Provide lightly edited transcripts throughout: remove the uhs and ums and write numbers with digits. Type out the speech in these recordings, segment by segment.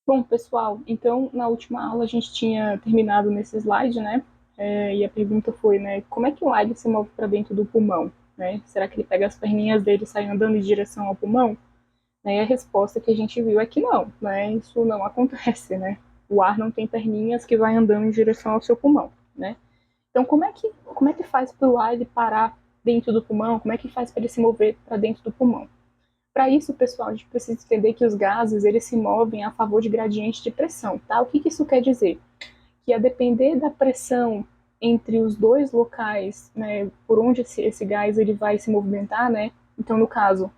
Bom, pessoal, então na última aula a gente tinha terminado nesse slide, né? E a pergunta foi, né, como é que o alho se move para dentro do pulmão, né? Será que ele pega as perninhas dele e sai andando em direção ao pulmão? E a resposta que a gente viu é que não, né? Isso não acontece, né? O ar não tem perninhas que vai andando em direção ao seu pulmão, né? Então, como é que faz para o alho parar dentro do pulmão? Como é que faz para ele se mover para dentro do pulmão? Para isso, pessoal, a gente precisa entender que os gases eles se movem a favor de gradiente de pressão, tá? O que isso quer dizer? Que a depender da pressão entre os dois locais, né, por onde esse gás ele vai se movimentar, né? Então, no caso,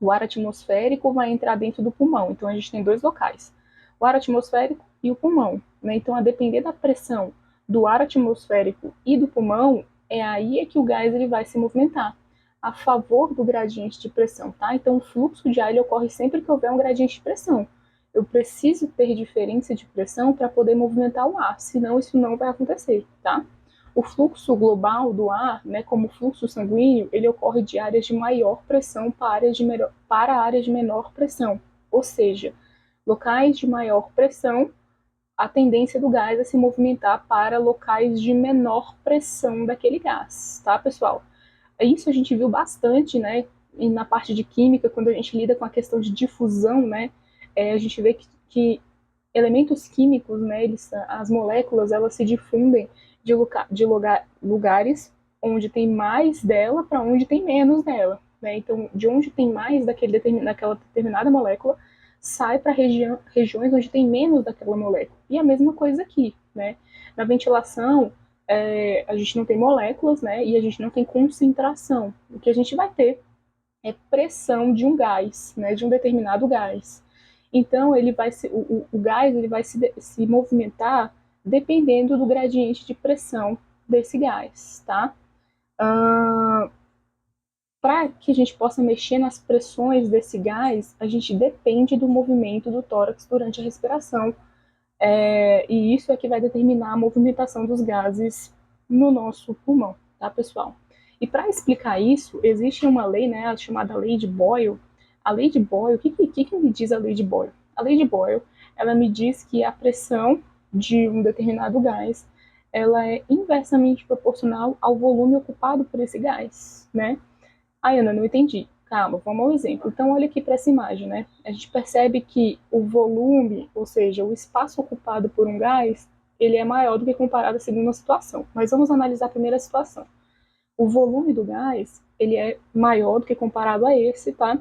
o ar atmosférico vai entrar dentro do pulmão. Então, a gente tem dois locais, o ar atmosférico e o pulmão, né? Então, a depender da pressão do ar atmosférico e do pulmão, é aí que o gás ele vai se movimentar a favor do gradiente de pressão, tá? Então, o fluxo de ar ele ocorre sempre que houver um gradiente de pressão. Eu preciso ter diferença de pressão para poder movimentar o ar, senão isso não vai acontecer, tá? O fluxo global do ar, né, como fluxo sanguíneo, ele ocorre de áreas de maior pressão para áreas de menor pressão. Ou seja, locais de maior pressão, a tendência do gás é se movimentar para locais de menor pressão daquele gás, tá, pessoal? Isso a gente viu bastante, né, na parte de química, quando a gente lida com a questão de difusão, né, a gente vê que elementos químicos, né, as moléculas, elas se difundem de lugares onde tem mais dela para onde tem menos dela, né? Então, de onde tem mais daquela determinada molécula, sai para regiões onde tem menos daquela molécula. E a mesma coisa aqui, né? Na ventilação, a gente não tem moléculas, né? E a gente não tem concentração. O que a gente vai ter é pressão de um gás, né? De um determinado gás. Então, o gás ele vai se movimentar dependendo do gradiente de pressão desse gás, tá? Para que a gente possa mexer nas pressões desse gás, a gente depende do movimento do tórax durante a respiração. E isso é que vai determinar a movimentação dos gases no nosso pulmão, tá, pessoal? E para explicar isso, existe uma lei, né, chamada lei de Boyle. A lei de Boyle, o que me diz a lei de Boyle? A lei de Boyle, ela me diz que a pressão de um determinado gás, ela é inversamente proporcional ao volume ocupado por esse gás, né? Ai, Ana, não entendi. Calma, vamos ao exemplo. Então, olha aqui para essa imagem, né? A gente percebe que o volume, ou seja, o espaço ocupado por um gás, ele é maior do que comparado à segunda situação. Mas vamos analisar a primeira situação. O volume do gás, ele é maior do que comparado a esse, tá?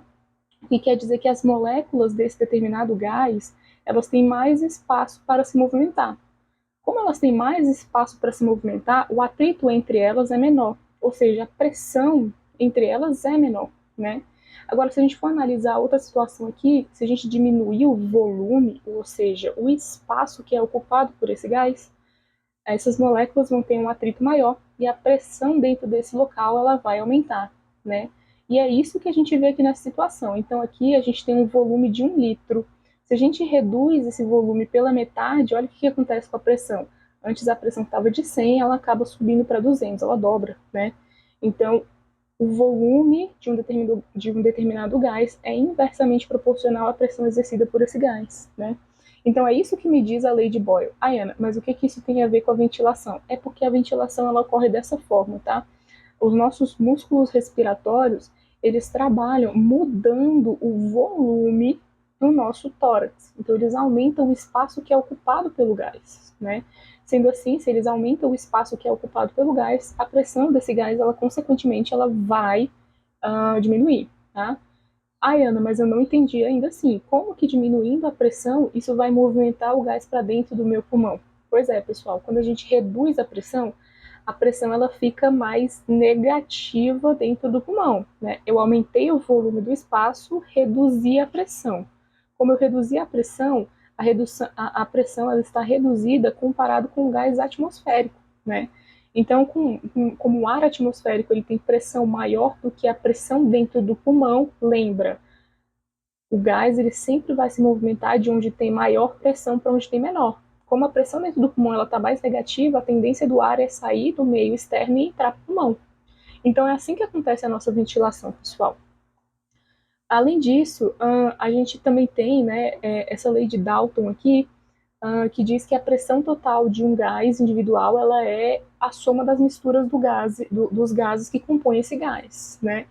O que quer dizer que as moléculas desse determinado gás, elas têm mais espaço para se movimentar. Como elas têm mais espaço para se movimentar, o atrito entre elas é menor, ou seja, a pressão entre elas é menor, né? Agora, se a gente for analisar outra situação aqui, se a gente diminuir o volume, ou seja, o espaço que é ocupado por esse gás, essas moléculas vão ter um atrito maior e a pressão dentro desse local ela vai aumentar, né? E é isso que a gente vê aqui nessa situação. Então, aqui a gente tem um volume de 1 litro. Se a gente reduz esse volume pela metade, olha o que acontece com a pressão. Antes a pressão estava de 100, ela acaba subindo para 200, ela dobra, né? Então, o volume de um determinado gás é inversamente proporcional à pressão exercida por esse gás, né? Então é isso que me diz a lei de Boyle. Ana, mas o que isso tem a ver com a ventilação? É porque a ventilação ela ocorre dessa forma, tá? Os nossos músculos respiratórios, eles trabalham mudando o volume do nosso tórax. Então eles aumentam o espaço que é ocupado pelo gás, né? Sendo assim, se eles aumentam o espaço que é ocupado pelo gás, a pressão desse gás, ela consequentemente, ela vai diminuir, tá? Ai, Ana, mas eu não entendi ainda assim. Como que diminuindo a pressão, isso vai movimentar o gás para dentro do meu pulmão? Pois é, pessoal, quando a gente reduz a pressão ela fica mais negativa dentro do pulmão, né? Eu aumentei o volume do espaço, reduzi a pressão. Como eu reduzi a pressão, a pressão ela está reduzida comparado com o gás atmosférico, né? Então, como o ar atmosférico ele tem pressão maior do que a pressão dentro do pulmão, lembra, o gás ele sempre vai se movimentar de onde tem maior pressão para onde tem menor. Como a pressão dentro do pulmão está mais negativa, a tendência do ar é sair do meio externo e entrar para o pulmão. Então é assim que acontece a nossa ventilação, pessoal. Além disso, a gente também tem, né, essa lei de Dalton aqui, que diz que a pressão total de um gás individual ela é a soma das misturas dos gases que compõem esse gás, né?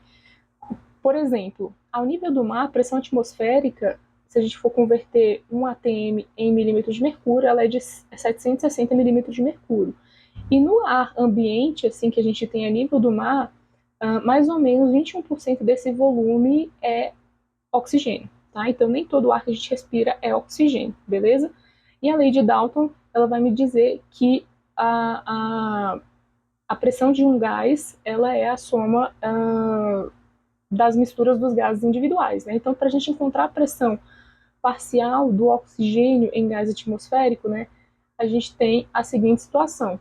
Por exemplo, ao nível do mar, a pressão atmosférica, se a gente for converter um atm em milímetros de mercúrio, ela é de 760 milímetros de mercúrio. E no ar ambiente, assim, que a gente tem a nível do mar, mais ou menos 21% desse volume é oxigênio, tá? Então, nem todo o ar que a gente respira é oxigênio, beleza? E a lei de Dalton, ela vai me dizer que a pressão de um gás, ela é a soma das misturas dos gases individuais, né? Então, para a gente encontrar a pressão parcial do oxigênio em gás atmosférico, né, a gente tem a seguinte situação.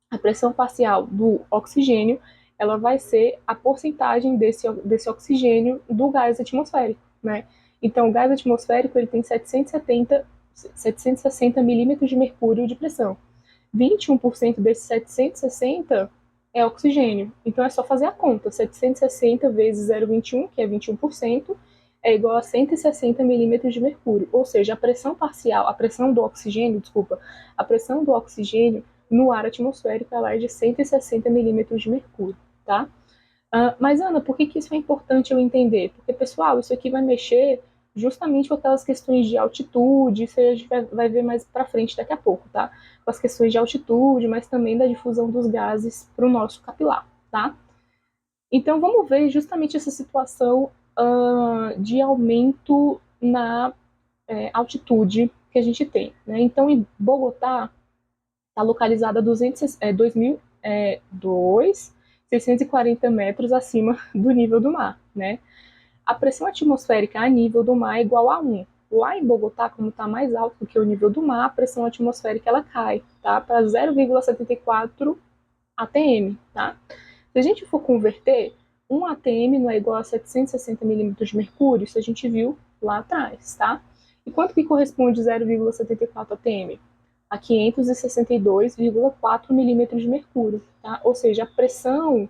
A pressão parcial do oxigênio, ela vai ser a porcentagem desse oxigênio do gás atmosférico, né? Então, o gás atmosférico ele tem 760 milímetros de mercúrio de pressão. 21% desses 760 é oxigênio. Então, é só fazer a conta. 760 vezes 0,21, que é 21%, é igual a 160 milímetros de mercúrio. Ou seja, a pressão parcial, a pressão do oxigênio, desculpa, a pressão do oxigênio no ar atmosférico ela é de 160 milímetros de mercúrio, tá? Mas, Ana, por que isso é importante eu entender? Porque, pessoal, isso aqui vai mexer justamente com aquelas questões de altitude, isso a gente vai ver mais para frente daqui a pouco, tá? Com as questões de altitude, mas também da difusão dos gases para o nosso capilar, tá? Então, vamos ver justamente essa situação de aumento na altitude que a gente tem, né? Então, em Bogotá, está localizada a 2.640 metros acima do nível do mar, né? A pressão atmosférica a nível do mar é igual a 1. Lá em Bogotá, como está mais alto do que o nível do mar, a pressão atmosférica ela cai, tá? Para 0,74 atm, tá? Se a gente for converter, 1 atm não é igual a 760 milímetros de mercúrio, isso a gente viu lá atrás, tá? E quanto que corresponde 0,74 atm? A 562,4 milímetros de mercúrio, tá? Ou seja, a pressão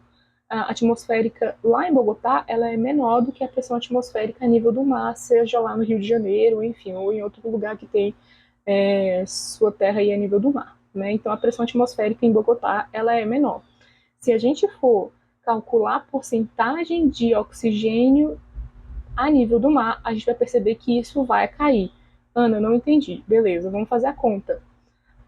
atmosférica lá em Bogotá, ela é menor do que a pressão atmosférica a nível do mar, seja lá no Rio de Janeiro, enfim, ou em outro lugar que tem sua terra aí a nível do mar, né? Então, a pressão atmosférica em Bogotá, ela é menor. Se a gente for calcular a porcentagem de oxigênio a nível do mar, a gente vai perceber que isso vai cair. Ana, não entendi. Beleza, vamos fazer a conta.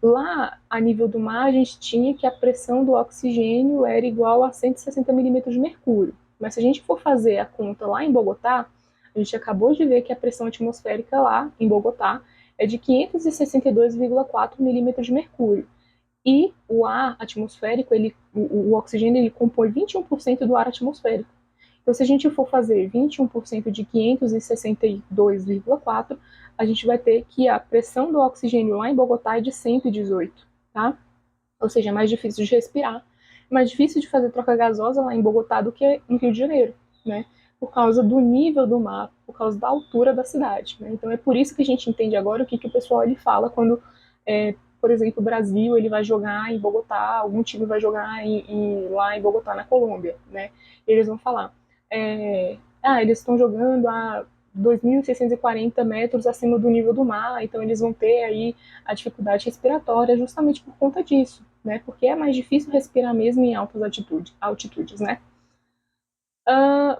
Lá, a nível do mar, a gente tinha que a pressão do oxigênio era igual a 160 milímetros de mercúrio. Mas se a gente for fazer a conta lá em Bogotá, a gente acabou de ver que a pressão atmosférica lá em Bogotá é de 562,4 milímetros de mercúrio. E o ar atmosférico, o oxigênio, ele compõe 21% do ar atmosférico. Então, se a gente for fazer 21% de 562,4, a gente vai ter que a pressão do oxigênio lá em Bogotá é de 118, tá? Ou seja, é mais difícil de respirar, mais difícil de fazer troca gasosa lá em Bogotá do que no Rio de Janeiro, né? Por causa do nível do mar, por causa da altura da cidade, né? Então, é por isso que a gente entende agora o que o pessoal ele fala quando, por exemplo, o Brasil ele vai jogar em Bogotá, algum time vai jogar lá em Bogotá, na Colômbia, né? Eles vão falar, eles estão jogando a 2.640 metros acima do nível do mar, então eles vão ter aí a dificuldade respiratória justamente por conta disso, né? Porque é mais difícil respirar mesmo em altas altitudes, né?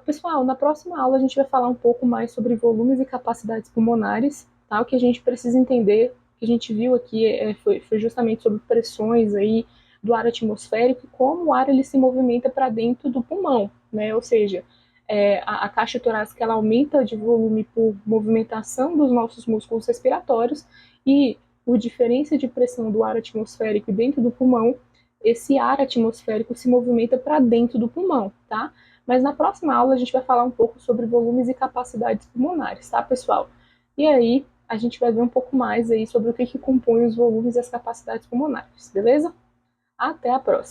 Pessoal, na próxima aula a gente vai falar um pouco mais sobre volumes e capacidades pulmonares, tá? O que a gente precisa entender, o que a gente viu aqui foi justamente sobre pressões aí do ar atmosférico e como o ar ele se movimenta para dentro do pulmão, né? Ou seja, a caixa torácica ela aumenta de volume por movimentação dos nossos músculos respiratórios e por diferença de pressão do ar atmosférico dentro do pulmão, esse ar atmosférico se movimenta para dentro do pulmão, tá? Mas na próxima aula a gente vai falar um pouco sobre volumes e capacidades pulmonares, tá, pessoal? E aí a gente vai ver um pouco mais aí sobre o que compõe os volumes e as capacidades pulmonares, beleza? Até a próxima!